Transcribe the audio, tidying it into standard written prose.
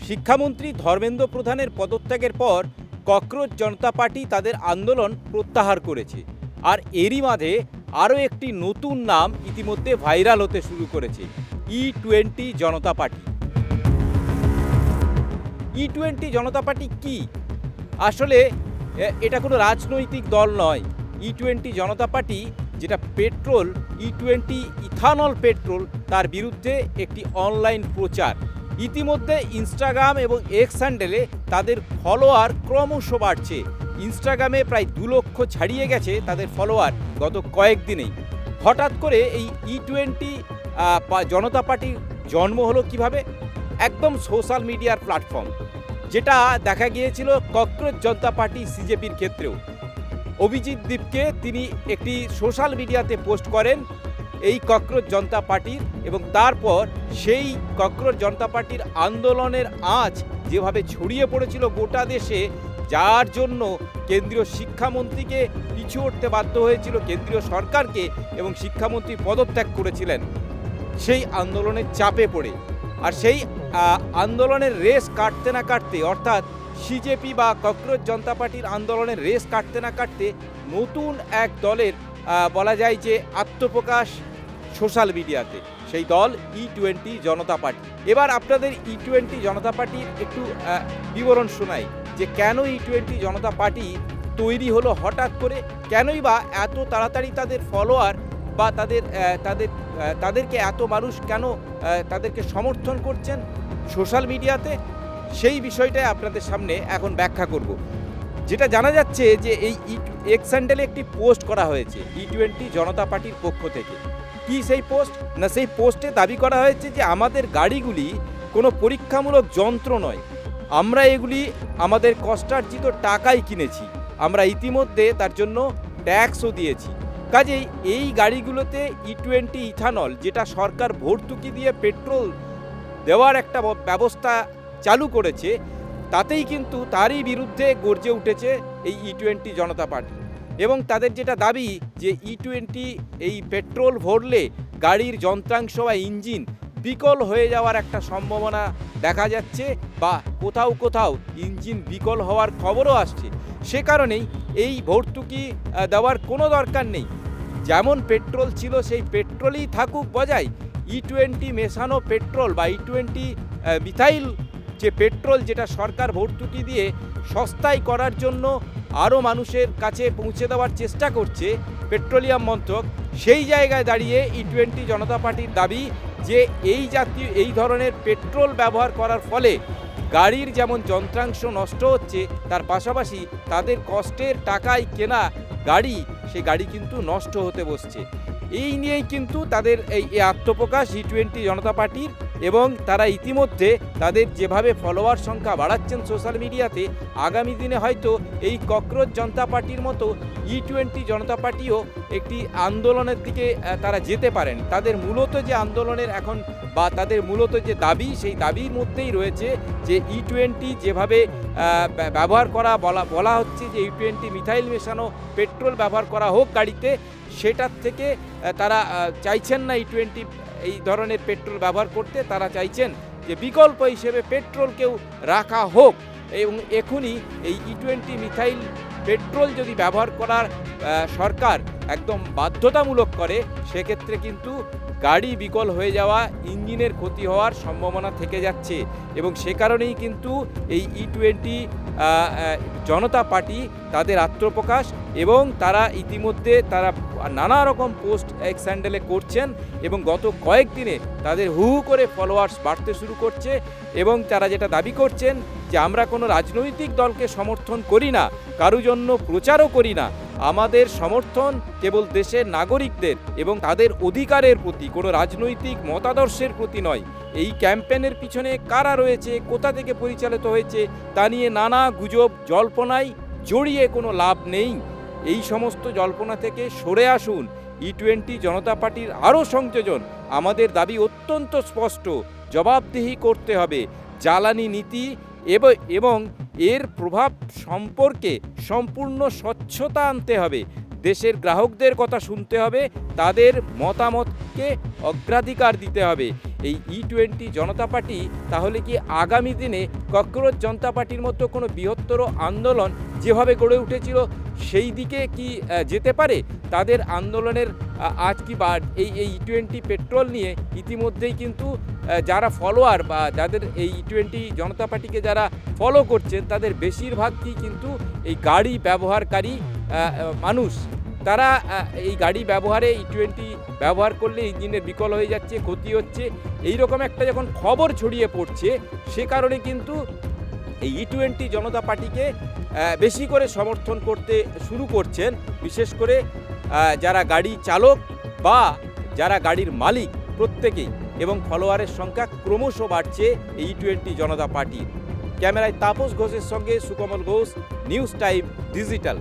শিক্ষামন্ত্রী ধর্মেন্দ্র প্রধানের পদত্যাগের পর ককরোচ জনতা পার্টি তাদের আন্দোলন প্রত্যাহার করেছে। আর এরই মাঝে আরও একটি নতুন নাম ইতিমধ্যে ভাইরাল হতে শুরু করেছে, ই-20 জনতা পার্টি। ই-20 জনতা পার্টি কি? আসলে এটা কোনো রাজনৈতিক দল নয়। ই-20 জনতা পার্টি যেটা পেট্রোল, ই-20 ইথানল পেট্রোল, তার বিরুদ্ধে একটি অনলাইন প্রচার। ইতিমধ্যে ইনস্টাগ্রাম এবং এক্স হ্যান্ডেলে তাদের ফলোয়ার ক্রমশ বাড়ছে। ইনস্টাগ্রামে প্রায় 2 লক্ষ ছাড়িয়ে গেছে তাদের ফলোয়ার গত কয়েকদিনেই। হঠাৎ করে এই ই-20 জনতা পার্টির জন্ম হলো কিভাবে? একদম সোশ্যাল মিডিয়ার প্ল্যাটফর্ম, যেটা দেখা গিয়েছিল ককরোচ জনতা পার্টি সিজেপির ক্ষেত্রেও। অভিজিৎ দীপকে তিনি একটি সোশ্যাল মিডিয়াতে পোস্ট করেন এই ককরোচ জনতা পার্টির, এবং তারপর সেই ককরোচ জনতা পার্টির আন্দোলনের আঁচ যেভাবে ছড়িয়ে পড়েছিল গোটা দেশে, যার জন্য কেন্দ্রীয় শিক্ষামন্ত্রীকে পিছু হটতে বাধ্য হয়েছিল কেন্দ্রীয় সরকারকে, এবং শিক্ষামন্ত্রী পদত্যাগ করেছিলেন সেই আন্দোলনের চাপে পড়ে। আর সেই আন্দোলনের রেস কাটতে না কাটতে, অর্থাৎ সিজেপি বা ককরোচ জনতা পার্টির আন্দোলনের রেস কাটতে না কাটতে নতুন এক দলের বলা যায় যে আত্মপ্রকাশ সোশ্যাল মিডিয়াতে, সেই দল ই-20 জনতা পার্টি। এবার আপনাদের ই-20 জনতা পার্টির একটু বিবরণ শোনাই যে কেন ই-20 জনতা পার্টি তৈরি হলো হঠাৎ করে, কেনই বা এত তাড়াতাড়ি তাদের ফলোয়ার বা তাদেরকে এত মানুষ কেন তাদেরকে সমর্থন করছেন সোশ্যাল মিডিয়াতে, সেই বিষয়টাই আপনাদের সামনে এখন ব্যাখ্যা করব। যেটা জানা যাচ্ছে যে এই এক্স হ্যান্ডেলে একটি পোস্ট করা হয়েছে ই-20 জনতা পার্টির পক্ষ থেকে। কি সেই পোস্ট? না, সেই পোস্টে দাবি করা হয়েছে যে আমাদের গাড়িগুলি কোনো পরীক্ষামূলক যন্ত্র নয়, আমরা এগুলি আমাদের কষ্টার্জিত টাকায় কিনেছি, আমরা ইতিমধ্যে তার জন্য ট্যাক্সও দিয়েছি। কাজেই এই গাড়িগুলোতে ই-20 ইথানল, যেটা সরকার ভর্তুকি দিয়ে পেট্রোল দেওয়ার একটা ব্যবস্থা চালু করেছে, তাতেই কিন্তু তারই বিরুদ্ধে গর্জে উঠেছে এই ই-20 জনতা পার্টি। এবং তাদের যেটা দাবি যে ই-20 এই পেট্রোল ভরলে গাড়ির যন্ত্রাংশ বা ইঞ্জিন বিকল হয়ে যাওয়ার একটা সম্ভাবনা দেখা যাচ্ছে, বা কোথাও কোথাও ইঞ্জিন বিকল হওয়ার খবরও আসছে। সে কারণেই এই ভর্তুকি দেওয়ার কোনো দরকার নেই, যেমন পেট্রোল ছিল সেই পেট্রোলই থাকুক বজায়। ই-20 মেশানো পেট্রোল বা ই-20 মিথাইল যে পেট্রোল, যেটা সরকার ভর্তুকি দিয়ে সস্তায় করার জন্য আরও মানুষের কাছে পৌঁছে দেওয়ার চেষ্টা করছে পেট্রোলিয়াম মন্ত্রক, সেই জায়গায় দাঁড়িয়ে ই-20 জনতা পার্টির দাবি যে এই ধরনের পেট্রোল ব্যবহার করার ফলে গাড়ির যেমন যন্ত্রাংশ নষ্ট হচ্ছে, তার পাশাপাশি তাদের কষ্টের টাকায় কেনা গাড়ি, সে গাড়ি কিন্তু নষ্ট হতে বসছে। এই নিয়েই কিন্তু তাদের এই আত্মপ্রকাশ ই-20 জনতা পার্টির, এবং তারা ইতিমধ্যে তাদের যেভাবে ফলোয়ার সংখ্যা বাড়াচ্ছেন সোশ্যাল মিডিয়াতে, আগামী দিনে হয়তো এই ককরোচ জনতা পার্টির মতো ই-20 জনতা পার্টিও একটি আন্দোলনের দিকে তারা যেতে পারেন। তাদের মূলত যে আন্দোলনের এখন বা তাদের মূলত যে দাবি, সেই দাবির মধ্যেই রয়েছে যে ই-20 যেভাবে ব্যবহার করা বলা হচ্ছে যে ই-20 মিথাইল মেশানো পেট্রোল ব্যবহার করা হোক গাড়িতে, সেটার থেকে তারা চাইছেন না ই-20 এই ধরনের পেট্রোল ব্যবহার করতে। তারা চাইছেন যে বিকল্প হিসেবে পেট্রোলকেও রাখা হোক, এবং এখনই এই ই-20 মিথাইল পেট্রোল যদি ব্যবহার করার সরকার একদম বাধ্যতামূলক করে, সেক্ষেত্রে কিন্তু গাড়ি বিকল হয়ে যাওয়া, ইঞ্জিনের ক্ষতি হওয়ার সম্ভাবনা থেকে যাচ্ছে। এবং সে কারণেই কিন্তু এই ই-20 জনতা পার্টি তাদের আত্মপ্রকাশ, এবং তারা ইতিমধ্যে তারা নানা রকম পোস্ট এক্স হ্যান্ডেলে করছেন, এবং গত কয়েকদিনে তাদের হু হু করে ফলোয়ার্স বাড়তে শুরু করছে। এবং তারা যেটা দাবি করছেন যে আমরা কোনো রাজনৈতিক দলকে সমর্থন করি না, কারো জন্য প্রচারও করি না, আমাদের সমর্থন কেবল দেশের নাগরিকদের এবং তাদের অধিকারের প্রতি, কোনো রাজনৈতিক মতাদর্শের প্রতি নয়। এই ক্যাম্পেনের পিছনে কারা রয়েছে, কোথা থেকে পরিচালিত হয়েছে, তা নিয়ে নানা গুজব জল্পনায় জড়িয়ে কোনো লাভ নেই। এই সমস্ত জল্পনা থেকে সরে আসুন। ই-20 জনতা পার্টির আরও সংযোজন। আমাদের দাবি অত্যন্ত স্পষ্ট, জবাবদিহি করতে হবে। জ্বালানি নীতি এবং এর প্রভাব সম্পর্কে সম্পূর্ণ স্বচ্ছতা আনতে হবে। দেশের গ্রাহকদের কথা শুনতে হবে, তাদের মতামতকে অগ্রাধিকার দিতে হবে। এই ই-20 জনতা পার্টি তাহলে কি আগামী দিনে ককরোচ জনতা পার্টির মতো কোনো বৃহত্তর আন্দোলন যেভাবে গড়ে উঠেছিল সেই দিকে কি যেতে পারে? তাদের আন্দোলনের আজ কি বা এই ই-20 পেট্রোল নিয়ে ইতিমধ্যেই কিন্তু যারা ফলোয়ার বা যাদের এই ই-20 জনতা পার্টিকে যারা ফলো করছেন তাদের বেশিরভাগই কিন্তু এই গাড়ি ব্যবহারকারী মানুষ। তারা এই গাড়ি ব্যবহারে ই-20 ব্যবহার করলে ইঞ্জিনের বিকল হয়ে যাচ্ছে, ক্ষতি হচ্ছে, এই রকম একটা যখন খবর ছড়িয়ে পড়ছে সে কারণে কিন্তু এই ই-20 জনতা পার্টিকে বেশি করে সমর্থন করতে শুরু করছেন, বিশেষ করে যারা গাড়ি চালক বা যারা গাড়ির মালিক প্রত্যেকেই, এবং ফলোয়ারের সংখ্যা ক্রমশ বাড়ছে এই ই-20 জনতা পার্টির। ক্যামেরায় তাপস ঘোষের সঙ্গে Sukamal Ghosh, news time digital.